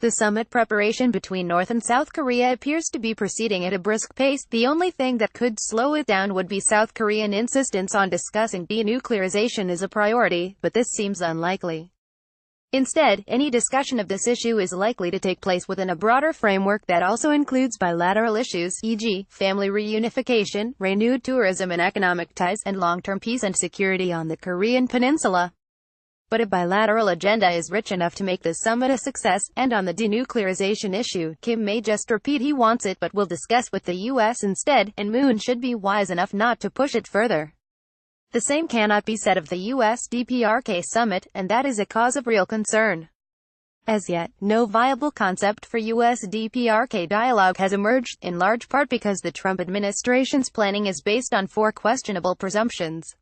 The summit preparation between North and South Korea appears to be proceeding at a brisk pace. The only thing that could slow it down would be South Korean insistence on discussing denuclearization as a priority, but this seems unlikely. Instead, any discussion of this issue is likely to take place within a broader framework that also includes bilateral issues, e.g., family reunification, renewed tourism and economic ties, and long-term peace and security on the Korean Peninsula. But a bilateral agenda is rich enough to make the summit a success, and on the denuclearization issue, Kim may just repeat he wants it but will discuss with the US instead, and Moon should be wise enough not to push it further. The same cannot be said of the US-DPRK summit, and that is a cause of real concern. As yet, no viable concept for US-DPRK dialogue has emerged, in large part because the Trump administration's planning is based on 4 questionable presumptions.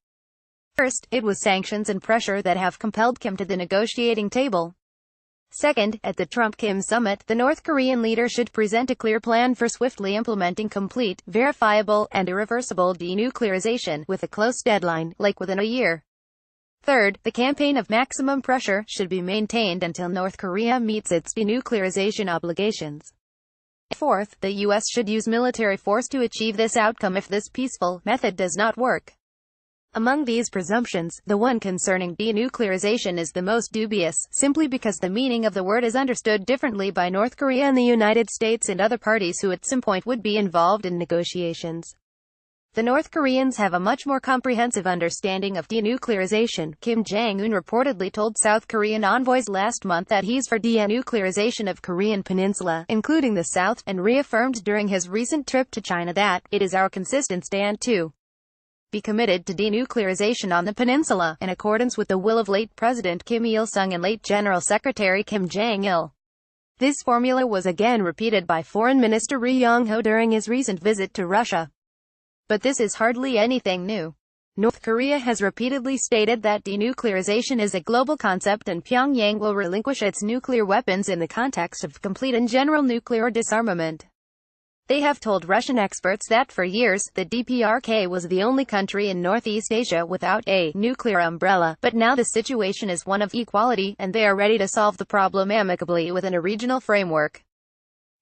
First, it was sanctions and pressure that have compelled Kim to the negotiating table. Second, at the Trump-Kim summit, the North Korean leader should present a clear plan for swiftly implementing complete, verifiable, and irreversible denuclearization, with a close deadline, like within a year. Third, the campaign of maximum pressure should be maintained until North Korea meets its denuclearization obligations. Fourth, the US should use military force to achieve this outcome if this peaceful method does not work. Among these presumptions, the one concerning denuclearization is the most dubious, simply because the meaning of the word is understood differently by North Korea and the United States and other parties who at some point would be involved in negotiations. The North Koreans have a much more comprehensive understanding of denuclearization. Kim Jong-un reportedly told South Korean envoys last month that he's for denuclearization of Korean Peninsula, including the South, and reaffirmed during his recent trip to China that, it is our consistent stand to be committed to denuclearization on the peninsula, in accordance with the will of late President Kim Il-sung and late General Secretary Kim Jong-il. This formula was again repeated by Foreign Minister Ri Yong-ho during his recent visit to Russia. But this is hardly anything new. North Korea has repeatedly stated that denuclearization is a global concept and Pyongyang will relinquish its nuclear weapons in the context of complete and general nuclear disarmament. They have told Russian experts that for years, the DPRK was the only country in Northeast Asia without a nuclear umbrella, but now the situation is one of equality, and they are ready to solve the problem amicably within a regional framework.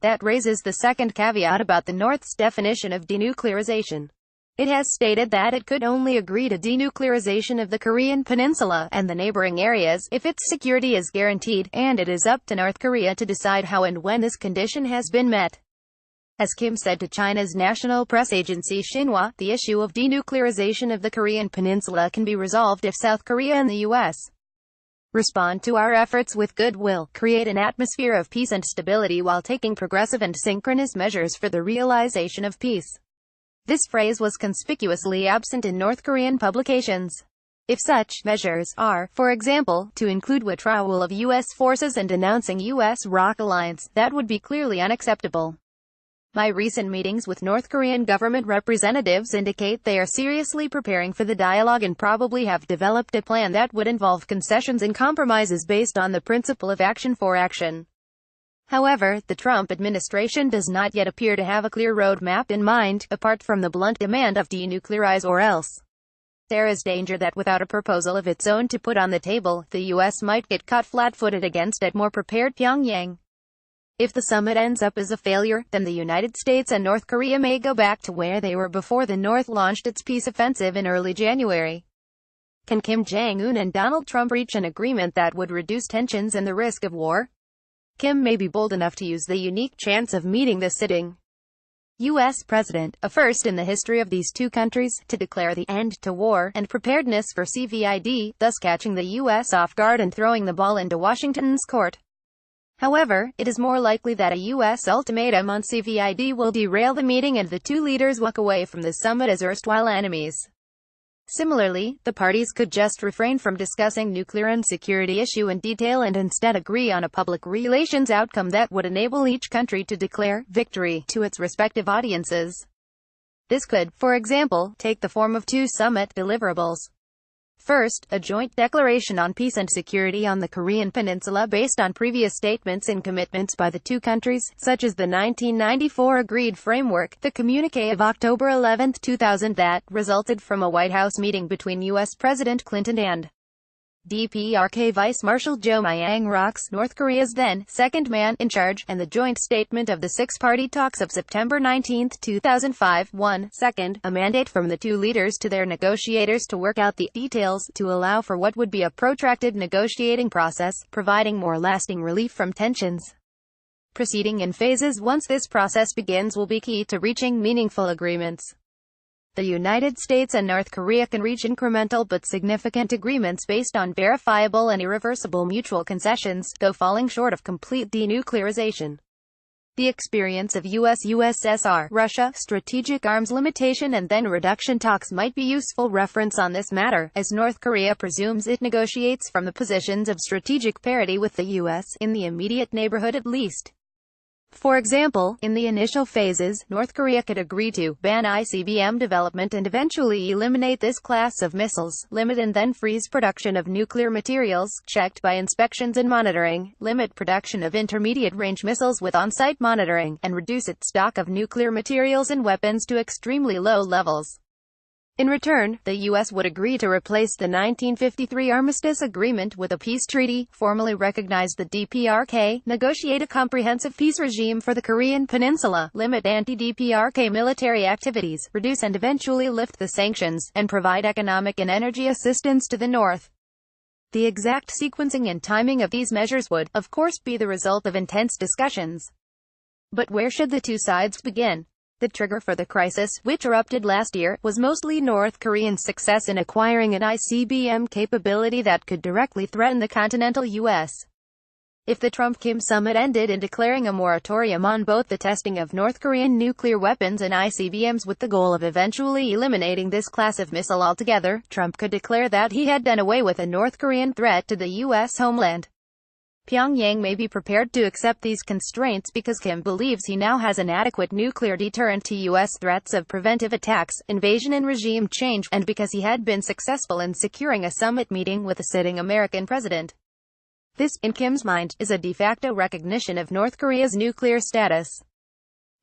That raises the second caveat about the North's definition of denuclearization. It has stated that it could only agree to denuclearization of the Korean Peninsula and the neighboring areas if its security is guaranteed, and it is up to North Korea to decide how and when this condition has been met. As Kim said to China's national press agency Xinhua, the issue of denuclearization of the Korean Peninsula can be resolved if South Korea and the U.S. respond to our efforts with goodwill, create an atmosphere of peace and stability while taking progressive and synchronous measures for the realization of peace. This phrase was conspicuously absent in North Korean publications. If such measures are, for example, to include withdrawal of U.S. forces and denouncing U.S.-ROK alliance, that would be clearly unacceptable. My recent meetings with North Korean government representatives indicate they are seriously preparing for the dialogue and probably have developed a plan that would involve concessions and compromises based on the principle of action for action. However, the Trump administration does not yet appear to have a clear roadmap in mind, apart from the blunt demand of denuclearize or else. There is danger that without a proposal of its own to put on the table, the U.S. might get caught flat-footed against a more prepared Pyongyang. If the summit ends up as a failure, then the United States and North Korea may go back to where they were before the North launched its peace offensive in early January. Can Kim Jong-un and Donald Trump reach an agreement that would reduce tensions and the risk of war? Kim may be bold enough to use the unique chance of meeting the sitting U.S. president, a first in the history of these two countries, to declare the end to war and preparedness for CVID, thus catching the U.S. off guard and throwing the ball into Washington's court. However, it is more likely that a U.S. ultimatum on CVID will derail the meeting and the two leaders walk away from the summit as erstwhile enemies. Similarly, the parties could just refrain from discussing nuclear and security issue in detail and instead agree on a public relations outcome that would enable each country to declare victory to its respective audiences. This could, for example, take the form of 2 summit deliverables. First, a joint declaration on peace and security on the Korean Peninsula based on previous statements and commitments by the two countries, such as the 1994 agreed framework, the communiqué of October 11, 2000 that resulted from a White House meeting between U.S. President Clinton and DPRK Vice Marshal Jo Myang rocks North Korea's then second man in charge, and the joint statement of the six-party talks of September 19, 2005. 1. Second, a mandate from the two leaders to their negotiators to work out the details, to allow for what would be a protracted negotiating process, providing more lasting relief from tensions. Proceeding in phases once this process begins will be key to reaching meaningful agreements. The United States and North Korea can reach incremental but significant agreements based on verifiable and irreversible mutual concessions, though falling short of complete denuclearization. The experience of US-USSR, Russia, strategic arms limitation and then reduction talks might be useful reference on this matter, as North Korea presumes it negotiates from the positions of strategic parity with the US, in the immediate neighborhood at least. For example, in the initial phases, North Korea could agree to ban ICBM development and eventually eliminate this class of missiles, limit and then freeze production of nuclear materials, checked by inspections and monitoring, limit production of intermediate-range missiles with on-site monitoring, and reduce its stock of nuclear materials and weapons to extremely low levels. In return, the U.S. would agree to replace the 1953 Armistice Agreement with a peace treaty, formally recognize the DPRK, negotiate a comprehensive peace regime for the Korean Peninsula, limit anti-DPRK military activities, reduce and eventually lift the sanctions, and provide economic and energy assistance to the North. The exact sequencing and timing of these measures would, of course, be the result of intense discussions. But where should the two sides begin? The trigger for the crisis, which erupted last year, was mostly North Korea's success in acquiring an ICBM capability that could directly threaten the continental U.S. If the Trump-Kim summit ended in declaring a moratorium on both the testing of North Korean nuclear weapons and ICBMs with the goal of eventually eliminating this class of missile altogether, Trump could declare that he had done away with a North Korean threat to the U.S. homeland. Pyongyang may be prepared to accept these constraints because Kim believes he now has an adequate nuclear deterrent to U.S. threats of preventive attacks, invasion and regime change, and because he had been successful in securing a summit meeting with a sitting American president. This, in Kim's mind, is a de facto recognition of North Korea's nuclear status.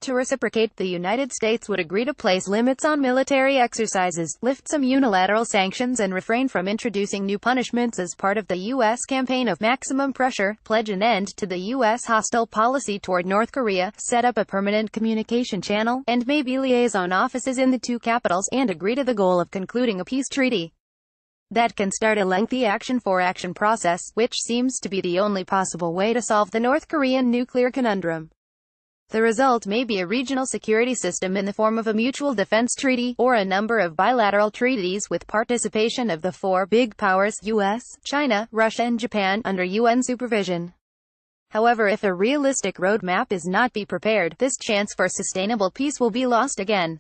To reciprocate, the United States would agree to place limits on military exercises, lift some unilateral sanctions and refrain from introducing new punishments as part of the U.S. campaign of maximum pressure, pledge an end to the U.S. hostile policy toward North Korea, set up a permanent communication channel, and maybe liaison offices in the two capitals, and agree to the goal of concluding a peace treaty that can start a lengthy action-for-action process, which seems to be the only possible way to solve the North Korean nuclear conundrum. The result may be a regional security system in the form of a mutual defense treaty, or a number of bilateral treaties with participation of the four big powers, US, China, Russia and Japan, under UN supervision. However, if a realistic roadmap is not prepared, this chance for sustainable peace will be lost again.